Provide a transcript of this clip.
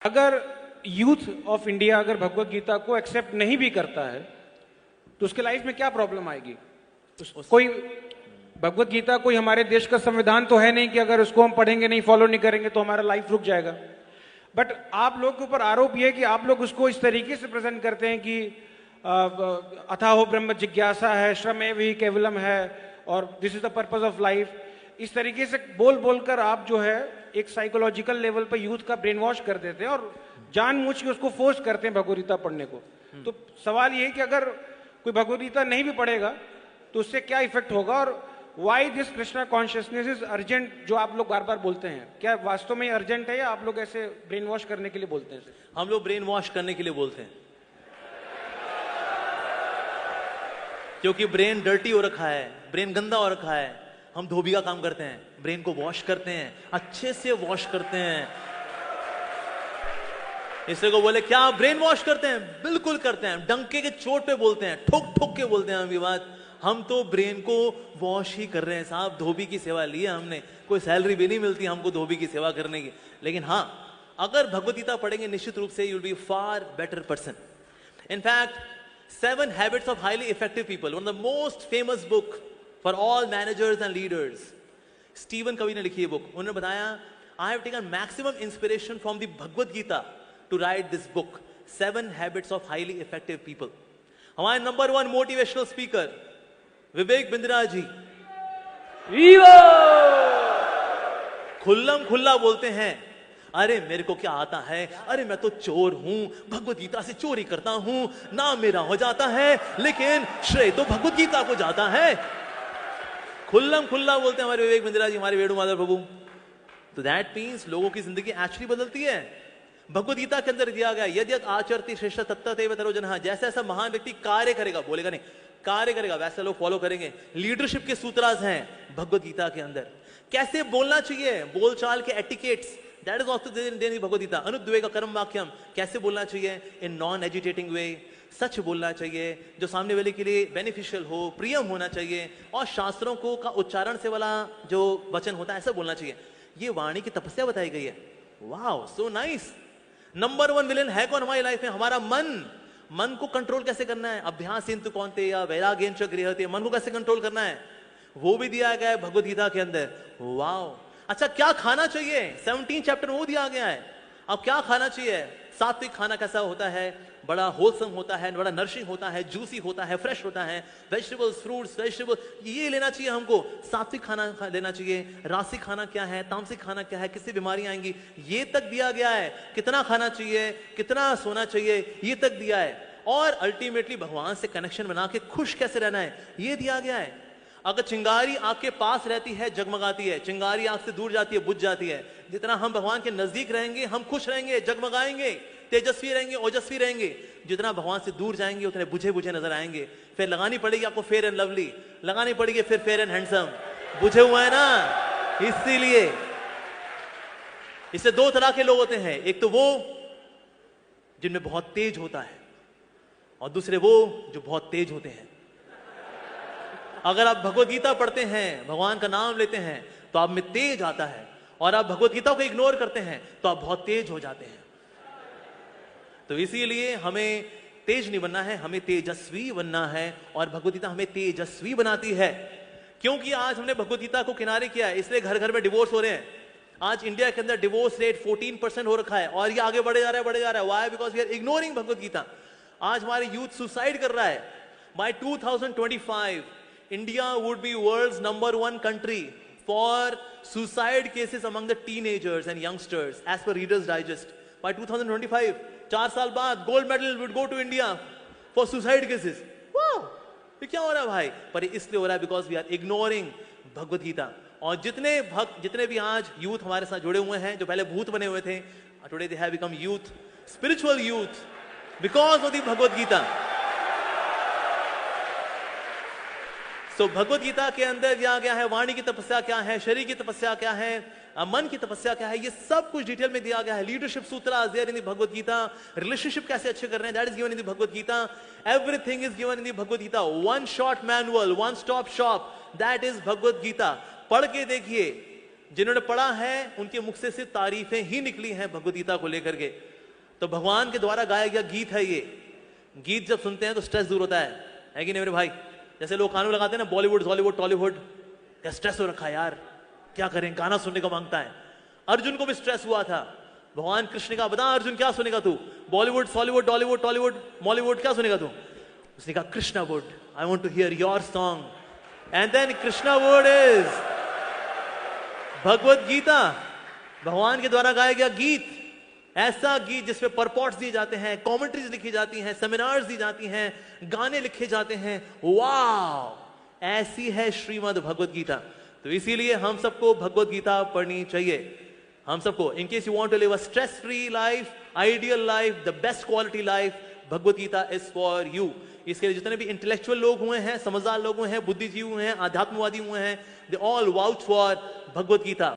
अगर youth of India अगर भगवत गीता को एक्सेप्ट नहीं भी करता है तो उसके लाइफ में क्या प्रॉब्लम आएगी? कोई भगवत गीता कोई हमारे देश का संविधान तो है नहीं कि अगर उसको हम पढ़ेंगे नहीं, फॉलो नहीं करेंगे तो हमारा लाइफ रुक जाएगा। बट आप लोग के ऊपर आरोप यह है कि आप लोग उसको इस तरीके से प्रेजेंट करते हैं कि अथाहो ब्रह्म जिज्ञासा है, श्रमेव ही केवलम है और this is the purpose of life. इस तरीके से बोल बोलकर आप जो है एक साइकोलॉजिकल लेवल पर यूथ का ब्रेन वॉश कर देते हैं और जानबूझ के उसको फोर्स करते हैं भगवत गीता पढ़ने को। तो सवाल ये है कि अगर कोई भगवत गीता नहीं भी पढ़ेगा तो उससे क्या इफेक्ट होगा और why this Krishna consciousness is urgent, जो आप लोग बार बार बोलते हैं, क्या वास्तव में अर्जेंट है या आप लोग ऐसे ब्रेन वॉश करने के लिए बोलते हैं? हम लोग ब्रेन वॉश करने के लिए बोलते हैं, क्योंकि ब्रेन डर्टी हो रखा है, ब्रेन गंदा हो रखा है। हम धोबी का काम करते हैं, ब्रेन को वॉश करते हैं, अच्छे से वॉश करते हैं। इससे को बोले क्या ब्रेन वॉश करते हैं? बिल्कुल करते हैं, डंके के चोट पे बोलते हैं, ठोक ठोक के बोलते हैं। हम ये बात, हम तो ब्रेन को वॉश ही कर रहे हैं साहब। धोबी की सेवा ली है हमने, कोई सैलरी भी नहीं मिलती हमको धोबी की सेवा करने की। लेकिन हाँ, अगर भगवत गीता पढ़ेंगे निश्चित रूप से you will be far better person. In fact 7 Habits of Highly Effective People, one of the most famous book for all managers and leaders. Steven कवी ने लिखी है बुक। उन्होंने बताया, I have taken maximum inspiration from the Bhagavad Gita to write this book, 7 Habits of Highly Effective People. हमारे number 1 motivational speaker Vivek Bindra ji खुल्लम खुल्ला बोलते हैं, अरे मेरे को क्या आता है, अरे मैं तो चोर हूं, भगवत गीता से चोरी करता हूं, नाम मेरा हो जाता है लेकिन श्रेय तो भगवत गीता को जाता है। खुल्लम खुल्ला बोलते हैं हमारे विवेक बिंद्रा जी, हमारे वेणुमाधव प्रभु। तो दैट मीन्स लोगों की जिंदगी एक्चुअली बदलती है। भगवत गीता के अंदर दिया गया, यदि आचरति श्रेष्ठ तत्तदेव तरो जनः, जैसा ऐसा महान व्यक्ति कार्य करेगा, बोलेगा नहीं, कार्य करेगा, वैसे लोग फॉलो करेंगे। लीडरशिप के सूत्रास हैं भगवत गीता के अंदर। कैसे बोलना चाहिए, बोलचाल के etiquettes, that is also there in Bhagavad Gita. अनुद्वेग कर्म वाक्यम, कैसे बोलना चाहिए इन नॉन एजिटेटिंग वे, सच बोलना चाहिए जो सामने वाले के लिए बेनिफिशियल हो, प्रियम होना चाहिए, और शास्त्रों को का उच्चारण से वाला जो वचन होता है ऐसा बोलना चाहिए। ये वाणी की तपस्या बताई गई है। Wow, so nice. Number 1 villain है कौन हमारी लाइफ में? हमारा मन। मन को कंट्रोल कैसे करना है? अभ्यास इंतु कौन्ते या वैराग्येन च गृह्यते, मन को कैसे कंट्रोल करना है वो भी दिया गया है भगवत गीता के अंदर। वाओ। अच्छा, क्या खाना चाहिए? 17 चैप्टर वो दिया गया है। अब क्या खाना चाहिए? सात्विक खाना कैसा होता है? बड़ा होलसम होता है, बड़ा नरिशिंग होता है, जूसी होता है, फ्रेश होता है, वेजिटेबल्स, फ्रूट्स, वेजिटेबल, ये लेना चाहिए हमको। सात्विक खाना लेना चाहिए। रासिक खाना क्या है, तामसिक खाना क्या है, किससे बीमारियां आएंगी, ये तक दिया गया है। कितना खाना चाहिए, कितना सोना चाहिए, ये तक दिया है। और अल्टीमेटली भगवान से कनेक्शन बना के खुश कैसे रहना है, ये दिया गया है। अगर चिंगारी आग के पास रहती है जगमगाती है, चिंगारी आग से दूर जाती है बुझ जाती है। जितना हम भगवान के नजदीक रहेंगे हम खुश रहेंगे, जगमगाएंगे, तेजस्वी रहेंगे, ओजस्वी रहेंगे। जितना भगवान से दूर जाएंगे उतने बुझे बुझे नजर आएंगे। फिर लगानी पड़ेगी आपको फेयर एंड लवली, लगानी पड़ेगी फिर फेयर एंड हैंडसम। बुझे हुए है ना, इसीलिए इससे 2 तरह के लोग होते हैं। एक तो वो जिनमें बहुत तेज होता है और दूसरे वो जो बहुत तेज होते हैं। अगर आप भगवत गीता पढ़ते हैं, भगवान का नाम लेते हैं तो आप में तेज आता है, और आप भगवत गीता को इग्नोर करते हैं तो आप बहुत तेज हो जाते हैं। तो इसीलिए हमें तेज नहीं बनना है, हमें तेजस्वी बनना है, और भगवत गीता हमें तेजस्वी बनाती है। क्योंकि आज हमने भगवत गीता को किनारे किया है, इसलिए घर घर में डिवोर्स हो रहे हैं। आज इंडिया के अंदर डिवोर्स रेट 14% हो रखा है और ये आगे बढ़े जा रहा है, बढ़े जा रहा है। Why? Because we are ignoring Bhagavad Gita. आज हमारे यूथ सुसाइड कर रहा है। By 2025 India would be world's number 1 country for suicide cases among the teenagers and youngsters as per Reader's Digest. By 2025, 4 साल बाद gold medal would go to India for suicide cases. Wow! ये क्या हो रहा है भाई? पर इसलिए हो रहा है because we are ignoring Bhagavad Gita. और जितने भक्त, जितने भी आज यूथ हमारे साथ जुड़े हुए हैं, जो पहले भूत बने हुए थे, today they have become youth, spiritual youth because of the Bhagavad Gita. तो भगवत गीता के अंदर दिया गया है वाणी की तपस्या क्या है, शरीर की तपस्या क्या है, मन की तपस्या क्या है, ये सब कुछ डिटेल में दिया गया है। लीडरशिप सूत्र there in the Bhagavad Gita. Relationship कैसे अच्छे कर रहे हैं, that is given in the Bhagavad Gita. Everything is given in the Bhagavad Gita. One shot manual, one stop shop, that is Bhagavad Gita. पढ़ के देखिए, जिन्होंने पढ़ा है उनके मुख से सिर्फ तारीफें ही निकली हैं भगवत गीता को लेकर के। तो भगवान के द्वारा गाया गया गीत है ये। गीत जब सुनते हैं तो स्ट्रेस दूर होता है कि नहीं मेरे भाई? जैसे लोग कानून लगाते हैं ना, बॉलीवुड हॉलीवुड टॉलीवुड, क्या स्ट्रेस हो रखा है यार, क्या करें, गाना सुनने को मांगता है। अर्जुन को भी स्ट्रेस हुआ था। भगवान कृष्ण का बता अर्जुन क्या सुनेगा तू? Bollywood Hollywood Tollywood Tollywood Mollywood क्या सुनेगा तू? उसने कहा Krishna wood, I want to hear your song. And then Krishna wood is Bhagavad Gita, भगवान के द्वारा गाया गया गीत। ऐसा गीत जिसमें परपॉट्स दिए जाते हैं, कमेंट्रीज लिखी जाती हैं, सेमिनार्स दी जाती हैं, गाने लिखे जाते हैं। वाह, ऐसी है श्रीमद् भगवत गीता। तो इसीलिए हम सबको भगवत गीता पढ़नी चाहिए। हम सबको, in case you want to live a stress free life, ideal life, the best quality life, Bhagavad Gita is for you. इसके लिए जितने भी इंटेलेक्चुअल लोग हुए हैं, समझदार लोग हुए हैं, बुद्धिजीवी हुए हैं, आध्यात्मवादी हुए हैं, they all vouch for Bhagavad Gita.